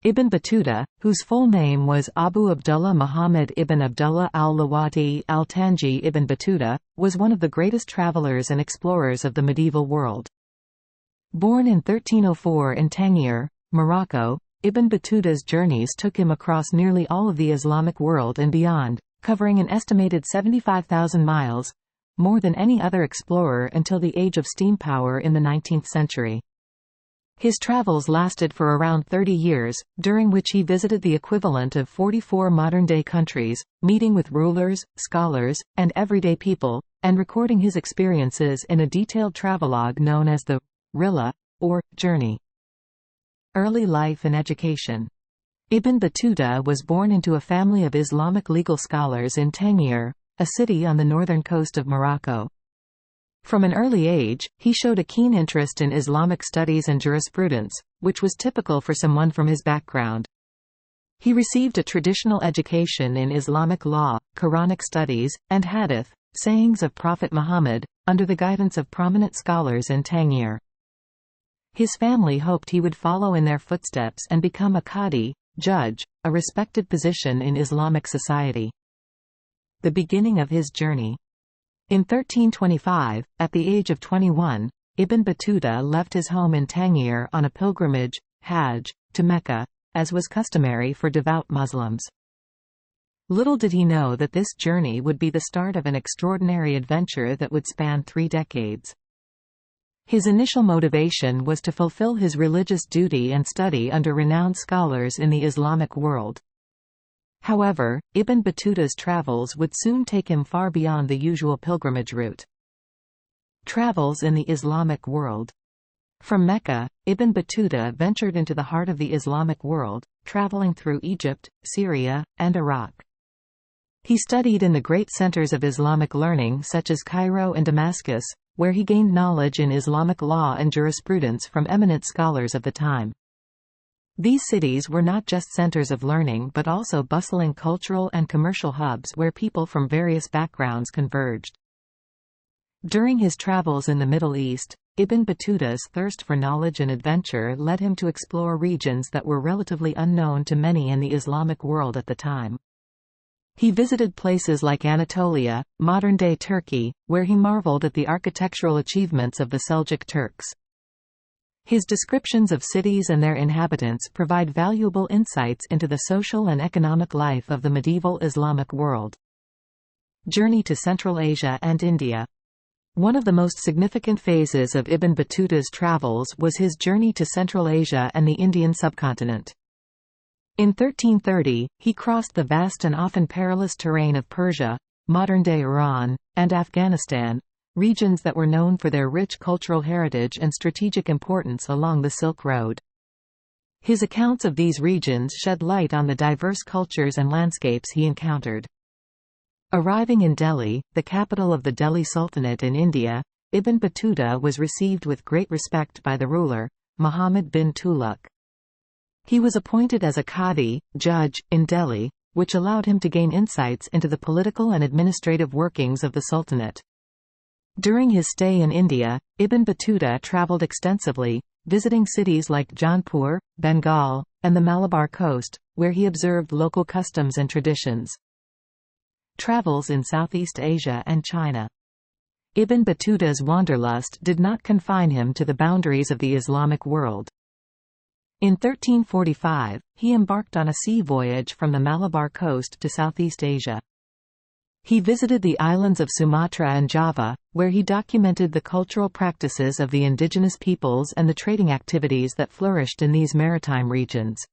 Ibn Battuta, whose full name was Abu Abdullah Muhammad ibn Abdullah al-Lawati al-Tanji ibn Battuta, was one of the greatest travelers and explorers of the medieval world. Born in 1304 in Tangier, Morocco, Ibn Battuta's journeys took him across nearly all of the Islamic world and beyond, covering an estimated 75,000 miles, more than any other explorer until the age of steam power in the 19th century. His travels lasted for around 30 years, during which he visited the equivalent of 44 modern-day countries, meeting with rulers, scholars, and everyday people, and recording his experiences in a detailed travelogue known as the Rihla, or Journey. Early life and education. Ibn Battuta was born into a family of Islamic legal scholars in Tangier, a city on the northern coast of Morocco. From an early age, he showed a keen interest in Islamic studies and jurisprudence, which was typical for someone from his background. He received a traditional education in Islamic law, Quranic studies, and hadith, sayings of Prophet Muhammad, under the guidance of prominent scholars in Tangier. His family hoped he would follow in their footsteps and become a qadi, judge, a respected position in Islamic society. The beginning of his journey. In 1325, at the age of 21, Ibn Battuta left his home in Tangier on a pilgrimage, Hajj, to Mecca, as was customary for devout Muslims. Little did he know that this journey would be the start of an extraordinary adventure that would span 3 decades. His initial motivation was to fulfill his religious duty and study under renowned scholars in the Islamic world. However, Ibn Battuta's travels would soon take him far beyond the usual pilgrimage route. Travels in the Islamic world. From Mecca, Ibn Battuta ventured into the heart of the Islamic world, traveling through Egypt, Syria, and Iraq. He studied in the great centers of Islamic learning such as Cairo and Damascus, where he gained knowledge in Islamic law and jurisprudence from eminent scholars of the time. These cities were not just centers of learning but also bustling cultural and commercial hubs where people from various backgrounds converged. During his travels in the Middle East, Ibn Battuta's thirst for knowledge and adventure led him to explore regions that were relatively unknown to many in the Islamic world at the time. He visited places like Anatolia, modern-day Turkey, where he marveled at the architectural achievements of the Seljuk Turks. His descriptions of cities and their inhabitants provide valuable insights into the social and economic life of the medieval Islamic world. Journey to Central Asia and India. One of the most significant phases of Ibn Battuta's travels was his journey to Central Asia and the Indian subcontinent. In 1330, he crossed the vast and often perilous terrain of Persia, modern-day Iran, and Afghanistan, regions that were known for their rich cultural heritage and strategic importance along the Silk Road. His accounts of these regions shed light on the diverse cultures and landscapes he encountered. Arriving in Delhi, the capital of the Delhi Sultanate in India, Ibn Battuta was received with great respect by the ruler, Muhammad bin Tughlaq. He was appointed as a qadi, judge, in Delhi, which allowed him to gain insights into the political and administrative workings of the Sultanate. During his stay in India, Ibn Battuta travelled extensively, visiting cities like Jaunpur, Bengal, and the Malabar coast, where he observed local customs and traditions. Travels in Southeast Asia and China. Ibn Battuta's wanderlust did not confine him to the boundaries of the Islamic world. In 1345, he embarked on a sea voyage from the Malabar coast to Southeast Asia. He visited the islands of Sumatra and Java, where he documented the cultural practices of the indigenous peoples and the trading activities that flourished in these maritime regions.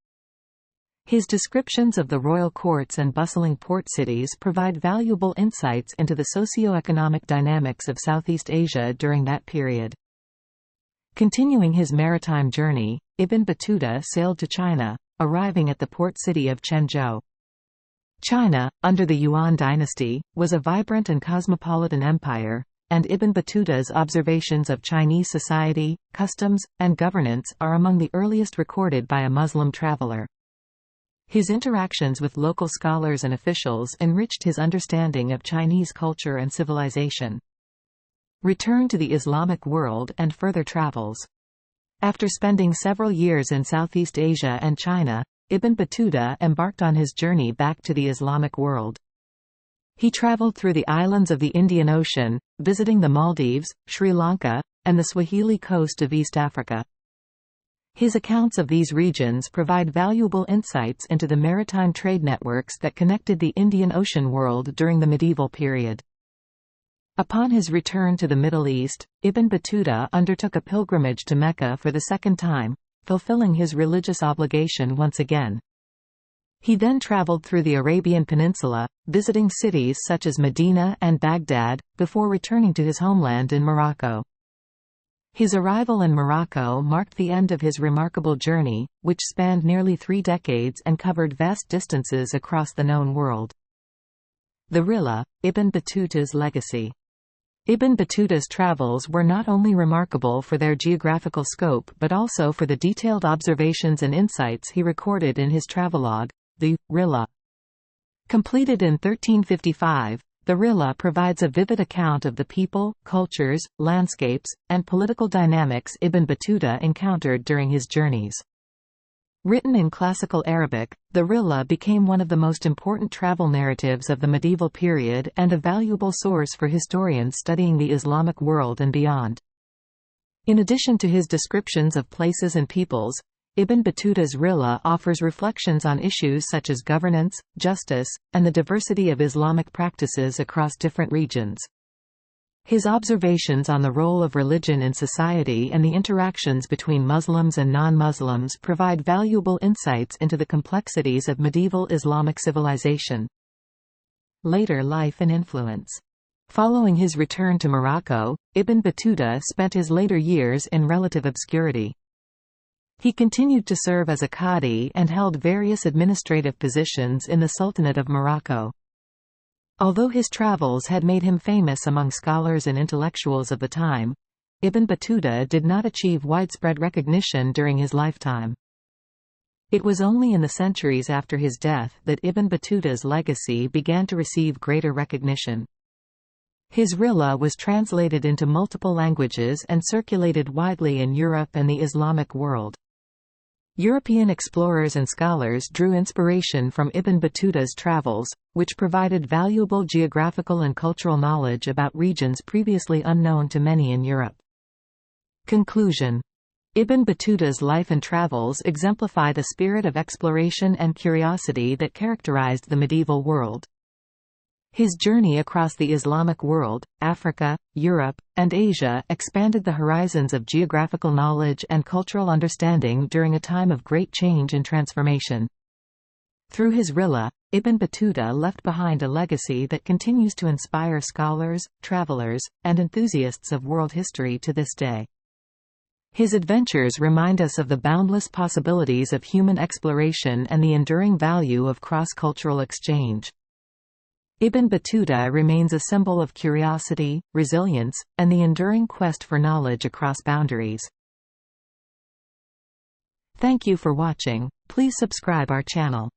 His descriptions of the royal courts and bustling port cities provide valuable insights into the socio-economic dynamics of Southeast Asia during that period. Continuing his maritime journey, Ibn Battuta sailed to China, arriving at the port city of Quanzhou. China, under the Yuan dynasty, was a vibrant and cosmopolitan empire, and Ibn Battuta's observations of Chinese society, customs, and governance are among the earliest recorded by a Muslim traveler. His interactions with local scholars and officials enriched his understanding of Chinese culture and civilization. Return to the Islamic world and further travels. After spending several years in Southeast Asia and China, Ibn Battuta embarked on his journey back to the Islamic world. He traveled through the islands of the Indian Ocean, visiting the Maldives, Sri Lanka, and the Swahili coast of East Africa. His accounts of these regions provide valuable insights into the maritime trade networks that connected the Indian Ocean world during the medieval period. Upon his return to the Middle East, Ibn Battuta undertook a pilgrimage to Mecca for the second time, fulfilling his religious obligation once again. He then traveled through the Arabian Peninsula, visiting cities such as Medina and Baghdad, before returning to his homeland in Morocco. His arrival in Morocco marked the end of his remarkable journey, which spanned nearly 3 decades and covered vast distances across the known world. The Rihla, Ibn Battuta's legacy. Ibn Battuta's travels were not only remarkable for their geographical scope but also for the detailed observations and insights he recorded in his travelogue, the Rihla. Completed in 1355, the Rihla provides a vivid account of the people, cultures, landscapes, and political dynamics Ibn Battuta encountered during his journeys. Written in classical Arabic, the Rihla became one of the most important travel narratives of the medieval period and a valuable source for historians studying the Islamic world and beyond. In addition to his descriptions of places and peoples, Ibn Battuta's Rihla offers reflections on issues such as governance, justice, and the diversity of Islamic practices across different regions. His observations on the role of religion in society and the interactions between Muslims and non-Muslims provide valuable insights into the complexities of medieval Islamic civilization. Later life and influence. Following his return to Morocco, Ibn Battuta spent his later years in relative obscurity. He continued to serve as a qadi and held various administrative positions in the Sultanate of Morocco. Although his travels had made him famous among scholars and intellectuals of the time, Ibn Battuta did not achieve widespread recognition during his lifetime. It was only in the centuries after his death that Ibn Battuta's legacy began to receive greater recognition. His Rihla was translated into multiple languages and circulated widely in Europe and the Islamic world. European explorers and scholars drew inspiration from Ibn Battuta's travels, which provided valuable geographical and cultural knowledge about regions previously unknown to many in Europe. Conclusion. Ibn Battuta's life and travels exemplify the spirit of exploration and curiosity that characterized the medieval world. His journey across the Islamic world, Africa, Europe, and Asia expanded the horizons of geographical knowledge and cultural understanding during a time of great change and transformation. Through his Rihla, Ibn Battuta left behind a legacy that continues to inspire scholars, travelers, and enthusiasts of world history to this day. His adventures remind us of the boundless possibilities of human exploration and the enduring value of cross-cultural exchange. Ibn Battuta remains a symbol of curiosity, resilience, and the enduring quest for knowledge across boundaries. Thank you for watching. Please subscribe our channel.